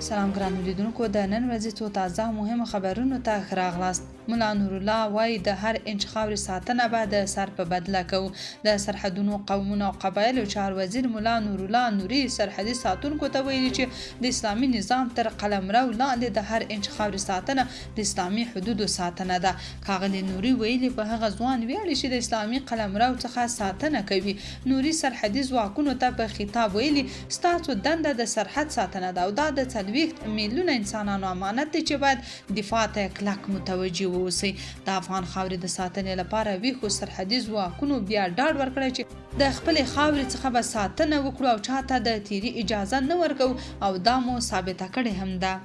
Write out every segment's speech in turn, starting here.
سلام ګران لیدونکو، د نن ورځې څو تازه مهمه خبرونو ته ښه راغلاست. ملا نور الله وایي د هر انچ خاورې ساتنه به د سر په بدله کوو. د سرحدونو، قومونو او قبایلو چار وزیر ملا نور الله نوري سرحدي ساتونکو ته ویلي چې د اسلامي نظام تر قلمرو لاندې د هر انچ خاورې ساتنه د اسلامي حدودو ساتنه ده. ښاغلي نوري ویلي په هغه ځوان ویاړي چې د اسلامي قلمرو څخه ساتنه کوي. نوري سرحدي ځواکونو ته په خطاب ویلي ستاسو دنده د سرحد ساتنه ده او دا د 40 میلیونه انسانانو امانت دی چې باید دفاع ته کلک متوجه واوسئ. د افغان خاورې د ساتنې لپاره ویښو سرحدي ځواکونو بیا ډاډ ورکړی چې د خپلې خاورې څخه به ساتنه وکړو او چاته د تیري اجازه نه ورکوو او دا مو ثابته کړې هم ده.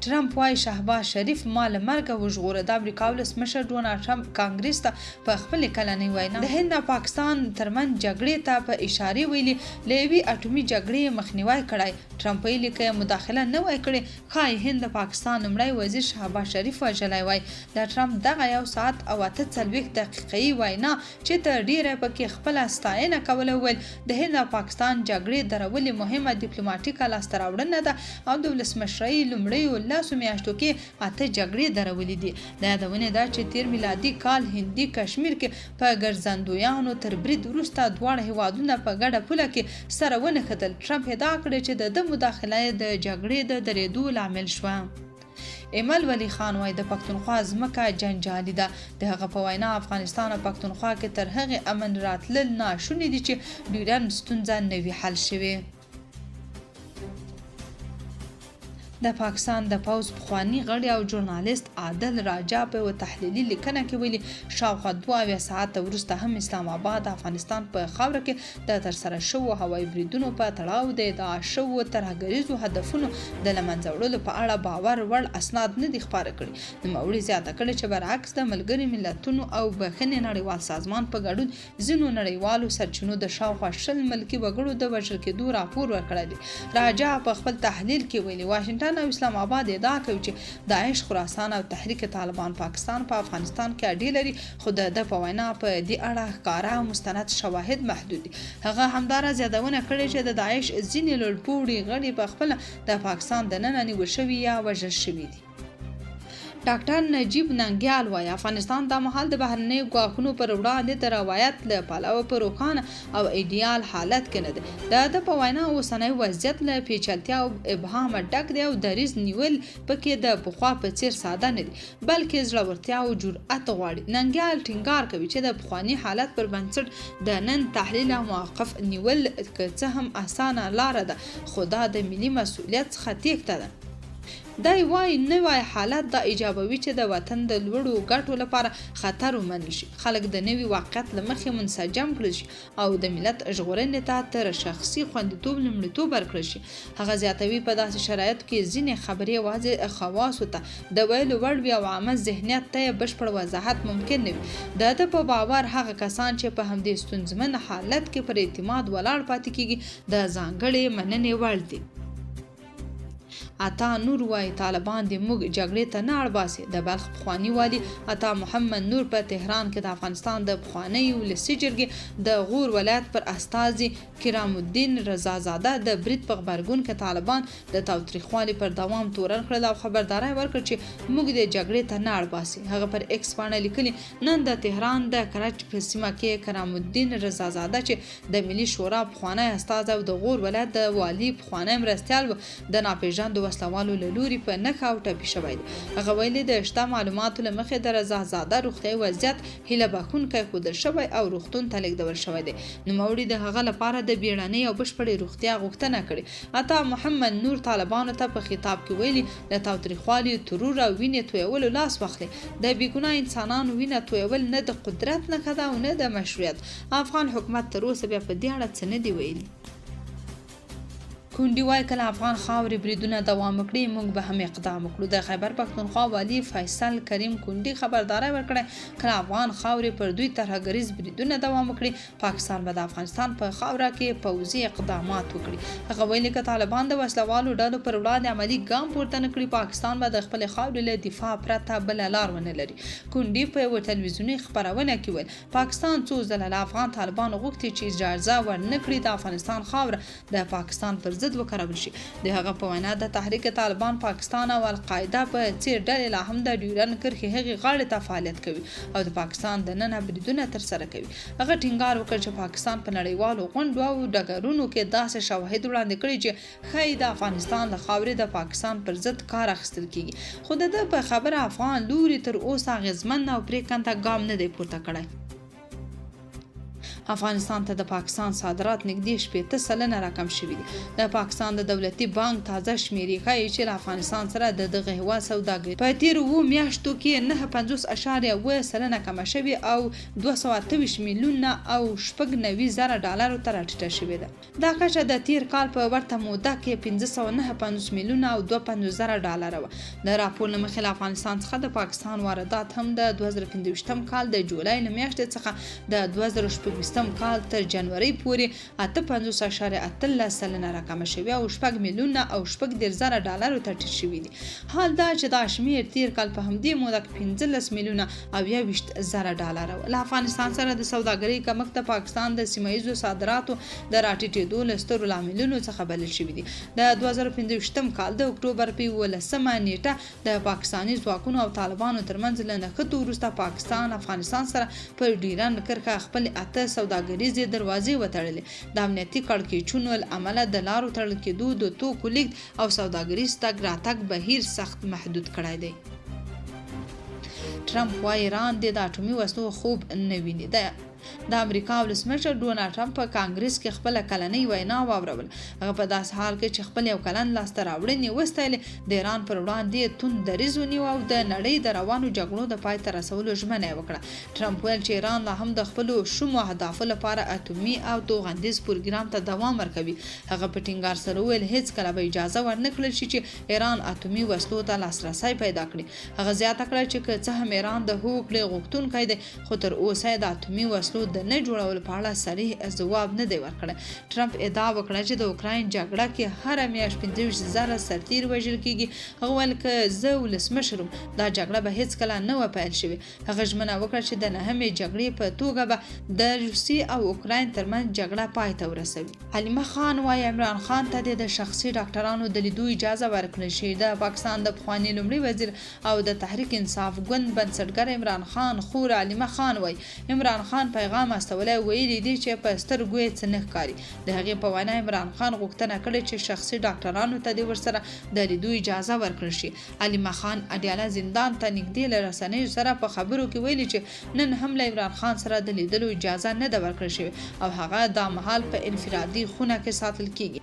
ټرمپ وايي شهباز شریف ما له مرګه وژغوره. د امریکا ولسمشر ډونالډ ټرمپ کانګریس ته په خپلې کلنۍ وینا د هند او پاکستان ترمنځ جګړې ته په اشاره ویلي له یوې اټومي جګړې مخنیوی کړی. ټرمپ ویلي که مداخله نه وای کړې ښایي هند د پاکستان لومړی وزیر شهباز شریف وژلی وای. د ټرمپ دغه 1 ساعت او 48 دقیقې وینا چې تر ډیره پکې خپله ستاینه کوله وویل د هند او پاکستان جګړې درولې مهمه ډیپلوماټیکه لاسته راوړنه ده او د ولسمشرۍ لومړیو لاسو میاشتو کې 8 جګړې درولې دي. د یادونې ده چې 13 میلادي کال هندي کشمیر کې په ګرځندویانو تر برید وروسته دواړه هیوادونه په ګډه پوله کې سره ونښتل. ټرمپ ادعا کړې چې د مداخله د جګړې د درېدو لامل شوه. ایمل ولی خان وایي د پښتونخوا ځمکه جنجالي ده. د هغه په وینا افغانستان او پښتونخوا کې تر هغې امن راتلل ناشوني دي چې ډیورنډ ستونزه نه وي حل شوې. د پاکستان د پوځ پخوانی غړی او ژورنالیست عادل راجا په یوه تحلیلي لیکنه کې ویلي شاوخوا 2 ساعته وروسته هم اسلام آباد افغانستان په خاوره کې د ترسره شوو هوایي بریدونو په تړاو د ادعا شوو ترهګریزو هدفونو د له منځه وړلو په اړه باور وړ اسناد نه دي خپاره کړي. نوموړي زیاته کړې چې برعکس د ملګري ملتونو او بخښنې نړیوال سازمان په ګډون ځینو نړیوالو سرچینو د شاوخوا 10 ملکي وګړو د وژل کېدو راپور ورکړی دی. راجا په خپل تحلیل کې ویلي واشنګټن او اسلام آباد ادعا کوي چې داعش خراسان او تحریک طالبان پاکستان په افغانستان کې اډې لري، خو د په وینا په دې اړه ښکاره او مستند شواهد محدود دي. هغه همداراز یادونه کړې چې د داعش ځینې لوړپوړي غړي په خپله د پاکستان دننه نیول شوي یا وژل شوي دي. ډاکټر نجیب ننګیال وایي افغانستان دا مهال د بهرنیو ګواښونو پر وړاندې د روایت له پلوه په روښانه او ایډیال حالت کې نه دی. د په وینا اوسنی وضعیت له پیچلتیا او ابهامه ډک دی او دریځ نیول پکې د پخوا په څیر ساده نه دي بلکې زړورتیا او جرأت غواړي. ننګیال ټینګار کوي چې د پخواني حالت پر بنسټ د نن تحلیل او موقف نیول که څه هم اسانه لاره ده خو دا د ملي مسؤلیت څخه تېښته ده. دی وایي نوی حالت دا ایجابوي چې د وطن د لوړو ګټو لپاره خطر ومنل شي، خلک د نوي واقعیت له مخې منسجم کړل شي او د ملت ژغورنې ته تر شخصي خوندیتوب لومړیتوب ورکړل شي. هغه زیاتوي په داسې شرایطو کې ځینې خبرې یوازې خواصو ته د ویلو وړ وي او عامه ذهنیت ته یې بشپړ وضاحت ممکن نه وي. د ده په باور هغه کسان چې په همدې ستونزمن حالت کې پر اعتماد ولاړ پاتې کیږي د ځانګړې مننې وړ دي. عطا نور وایي طالبان د موږ جګړې ته نه اړباسي. د بلخ پخوانی والي عطا محمد نور په تهران کې د افغانستان د پخواني ولسي جرګې د غور ولایت پر استازي کرام الدین رضازاده د برید په غبرګون کې طالبان د تاوتریخوالي پر دوام تورن کړل او خبرداری ورکړ چې موږ د جګړې ته نه اړباسي. هغه پر ایکس باندې لیکلي نن د تهران د کرچ په سیمه کې کرام الدین رضازاده چې د ملي شورا پخوانی استازی او د غور ولایت د والي پخوانی مرستیال د ناپېژاندو وسلوالو له لوري په نښه او ټپي شوی دی. هغه ویلي د شته معلوماتو له مخې د رضازاده روغتیایي وضعیت هیله بښونکی ښودل شوی او روغتون ته لیږدول شوی دی. نوموړي د هغه لپاره د بیړنۍ او بشپړې روغتیا غوښتنه کړې. عطا محمد نور طالبانو ته په خطاب کې ویلي له تاوتریخوالي، ترور او وینې تویولو لاس واخلي. د بېګناه انسانانو وینه تویول نه د قدرت نښه ده او نه د مشروعیت. افغان حکومت تر اوسه بیا په دې اړه څه نه دي ویلي. کونډي وایي کله افغان خاورې بریدونه دوام وکړي موږ به هم اقدام وکړو. د خیبر پښتونخوا والي فیصل کریم کونډي خبرداری ورکړی کله افغان خاورې پر دوی ترهګریز بریدونه دوام وکړي پاکستان به د افغانستان په خاوره کې پوځي اقدامات وکړي. هغه ویلي که طالبان د وسلوالو ډلو پر وړاندې عملي ګام پورته نه کړي پاکستان به د خپلې خاورې له دفاع پرته بله لار ونه لري. کونډي په یوه تلویزیوني خپرونه کې ویل پاکستان څو ځله له افغان طالبانو غوښتي چې اجازه ورنه کړي د افغانستان خاوره د پاکستان پر ضد ضد وکارول شي. د هغه په وینا د تحریک طالبان پاکستان او القاعده په څیر ډلې لا هم د ډیورنډ کرښې هغې غاړې ته فعالیت کوي او د پاکستان دننه بریدونه ترسره کوي. هغه ټینګار وکړ چې پاکستان په نړیوالو غونډو او ډګرونو کې داسې شواهد وړاندې کړي چې ښایي د افغانستان له خاورې د پاکستان پر ضد کار اخیستل کیږي، خو د ده په خبره افغان لوري تر اوسه اغېزمن او پرېکنده ګام نه دی پورته کړی. افغانستان ته د پاکستان صادرات نږدې 80% راکم شوي دي. د پاکستان د دولتي بانک تازه شمیرې ښایي چې له افغانستان سره د دغه هېواد سوداګري په تېرو 7 میاشتو کې 9.50.7% کمه شوې او 228 میلیونه او 96,000 ډالرو ته راټیټه شوې ده. دا کچه د تېر کال په ورته موده کې 559 میلیونه او 52,000 ډالر وه. د راپور له مخې له افغانستان څخه د پاکستان واردات هم د 2015 کال د جولای له میاشتې څخه د 2014 کال تر جنوري پورې 58.18% راکمه شوې او 6 میلیونه او 6,000 ډالرو ته ټیټ شوي دي. حال دا چې دا شمیر تیر کال په همدې موده کې 15 میلیونه او 21,000 ډالر و. له افغانستان سره د سوداګرۍ کمښت د پاکستان د سیمه ییزو صادراتو د راټیټېدو له سترو لاملونو څخه بلل شوي دي. د 2015 کال د اکتوبر په 11مه نیټه د پاکستاني ځواکونو او طالبانو ترمنځ له نښتو وروسته پاکستان افغانستان سره پر ډیورنډ کرښه خپل 8 سوداګریزې دروازې وتړلې. د امنیتي کړکېچونو له امله د لارو تړل کېدو، د توکو لیږد او سوداګریز تګ راتګ بهیر سخت محدود کړی دی. ټرمپ وايي ایران د اټومي وسلو خوب نه ویني. د امریکا ولسمشر ډونالډ ټرمپ په کانګرس کې خپله کلنۍ وینا واورول. هغه په داسې حال کې چې خپل یو کلن لاسته راوړنې وستایلې، د ایران پر وړاندې توند دریځ ونیو او د نړۍ د روانو جګړو د پای ته رسولو ژمنه یې وکړه. ټرمپ ویل چې ایران لا هم د خپلو شومو اهدافو لپاره اټومي او توغندیز پروګرام ته دوام ورکوي. هغه په ټینګار سره وویل هیڅکله به اجازه ورنه کړل شي چې ایران اټومي وسلو ته لاسرسی پیدا کړي. هغه زیاته کړه چې که څه هم ایران د هغو کړې غوښتونکی دی، خو تر اوسه د اټومي وسلو د نه جوړولو په اړه صریح ځواب نه دی ورکړی. ټرمپ ادعا وکړه چې د اوکراین جګړه کې هره میاشت 25,000 سرتیر وژل کیږي. هغه ویل که زه ولسمشر وم دا جګړه به هیڅکله نه وه پیل شوې. هغه ژمنه وکړه چې د 9مې جګړې په توګه به د روسیې او اوکراین ترمنځ جګړه پای ته ورسوي. حلیمه خان وایي عمران خان ته د شخصي ډاکټرانو د لیدو اجازه ورکړل شي. د پاکستان د پخواني لومړي وزیر او د تحریک انصاف ګوند بنسټګر عمران خان خور حلیمه خان وایي عمران خان پیغام استولی ویلي دي چې په سترګو یې څه نه ښکاري. د هغې په وینا عمران خان غوښتنه کړې چې شخصي ډاکټرانو ته دې ورسره د لیدو اجازه ورکړل شي. حلیمه خان اډیاله زندان ته نږدې له رسنیو سره په خبرو کې ویلي چې نن هم له عمران خان سره د لیدلو اجازه نه ده ورکړل شوې او هغه دا مهال په انفرادي خونه کې ساتل کیږي.